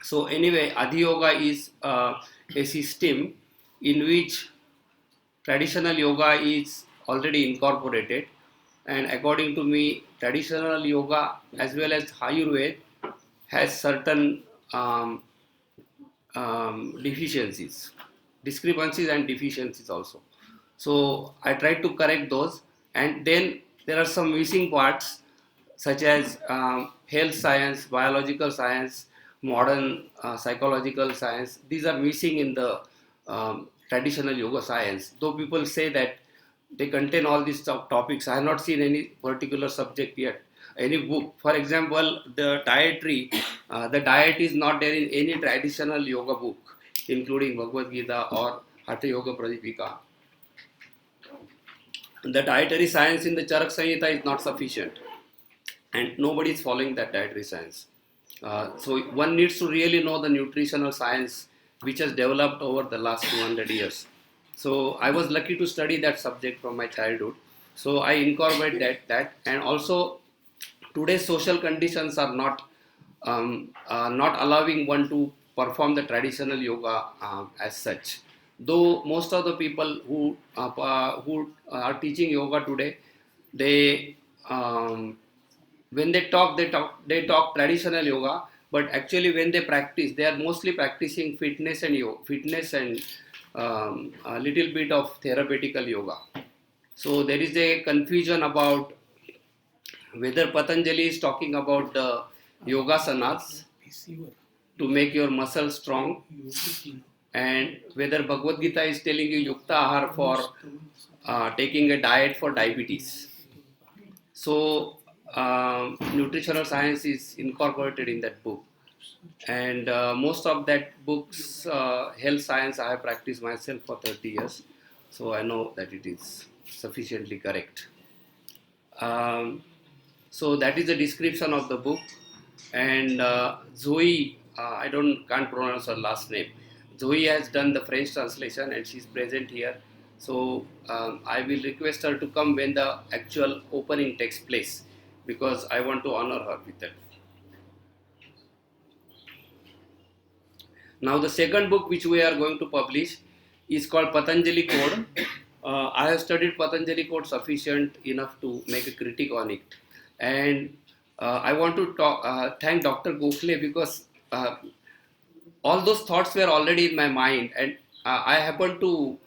So anyway, Adi Yoga is a system in which traditional yoga is already incorporated, and according to me, traditional yoga as well as Ayurveda has certain um, deficiencies, discrepancies and deficiencies also. So I tried to correct those, and then there are some missing parts such as health science, biological science, modern psychological science. These are missing in the traditional yoga science. Though people say that they contain all these topics, I have not seen any particular subject yet, any book. For example, the diet is not there in any traditional yoga book, including Bhagavad Gita or Hatha Yoga Pradipika. The dietary science in the Charak Samhita is not sufficient, and nobody is following that dietary science. So one needs to really know the nutritional science which has developed over the last 200 years. So I was lucky to study that subject from my childhood. So I incorporate that, and also today's social conditions are not allowing one to perform the traditional yoga as such. Though most of the people who are teaching yoga today, they when they talk traditional yoga, but actually when they practice, they are mostly practicing fitness and a little bit of therapeutical yoga. So there is a confusion about whether Patanjali is talking about the yogasanas to make your muscles strong, and whether Bhagavad Gita is telling you yukta ahar for taking a diet for diabetes. So nutritional science is incorporated in that book, and most of that book's health science I have practiced myself for 30 years, so I know that it is sufficiently correct. Um, so that is the description of the book. And Zoe, I don't can't pronounce her last name. Zoe has done the French translation and she's present here. So I will request her to come when the actual opening takes place, because I want to honor her with that. Now the second book which we are going to publish is called Patanjali Code. I have studied Patanjali Code sufficient enough to make a critique on it, and I want to thank Dr. Gokhale, because all those thoughts were already in my mind, and I happened to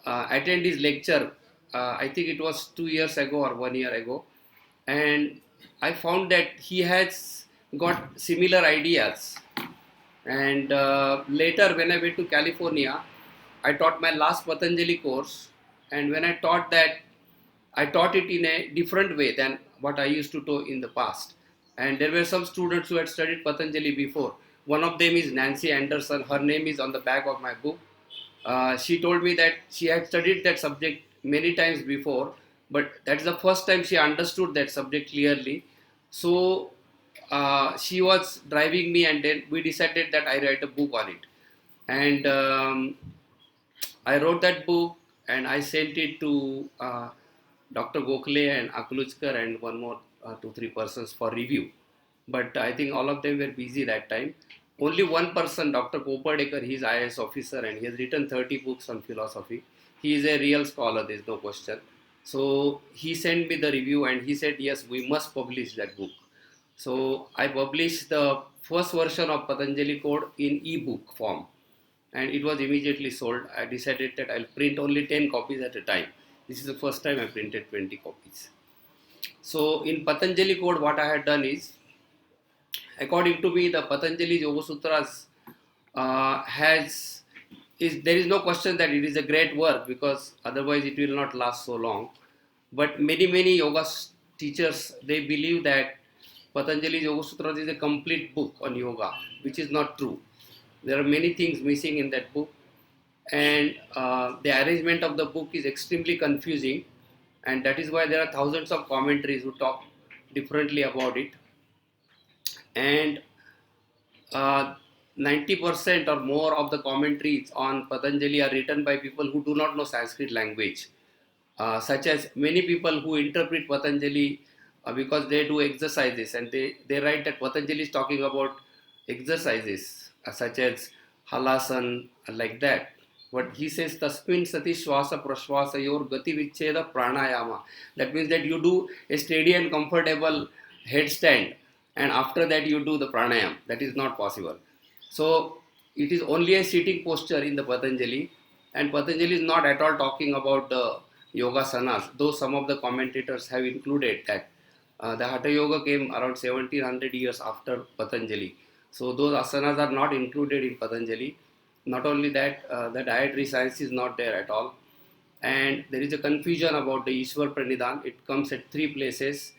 attend his lecture. I think it was 2 years ago or 1 year ago, and I found that he has got similar ideas. And later, when I went to California, I taught my last Patanjali course, and when I taught that, I taught it in a different way than what I used to do in the past. And there were some students who had studied Patanjali before. One of them is Nancy Anderson. Her name is on the back of my book. She told me that she had studied that subject many times before, but that's the first time she understood that subject clearly. So she was driving me, and then we decided that I write a book on it. And I wrote that book and I sent it to Dr. Gokhale and Aklujkar and one more 2-3 persons for review. But I think all of them were busy that time. Only one person, Dr. Kopadekar, he is IAS officer and he has written 30 books on philosophy. He is a real scholar, there is no question. So he sent me the review and he said, yes, we must publish that book. So I published the first version of Patanjali Code in e-book form, and it was immediately sold. I decided that I'll print only 10 copies at a time. This is the first time I printed 20 copies. So in Patanjali Code, what I had done is, according to me, the Patanjali Yoga Sutras there is no question that it is a great work, because otherwise it will not last so long. But many yoga teachers, they believe that Patanjali Yoga Sutras is a complete book on yoga, which is not true. There are many things missing in that book, and the arrangement of the book is extremely confusing, and that is why there are thousands of commentaries who talk differently about it. And uh, 90% or more of the commentaries on Patanjali are written by people who do not know Sanskrit language, such as many people who interpret Patanjali because they do exercises, and they write that Patanjali is talking about exercises. such as halasan, like that. What he says, tasmin sati shwasa prashwasa yor gati vicheda pranayama. That means that you do a steady and comfortable headstand, and after that you do the pranayam. That is not possible. So it is only a sitting posture in the Patanjali, and Patanjali is not at all talking about the yoga sanas, though some of the commentators have included that. The Hatha Yoga came around 1700 years after Patanjali. So those asanas are not included in Patanjali. Not only that, the dietary science is not there at all. And there is a confusion about the Ishwar Pranidhan. It comes at three places.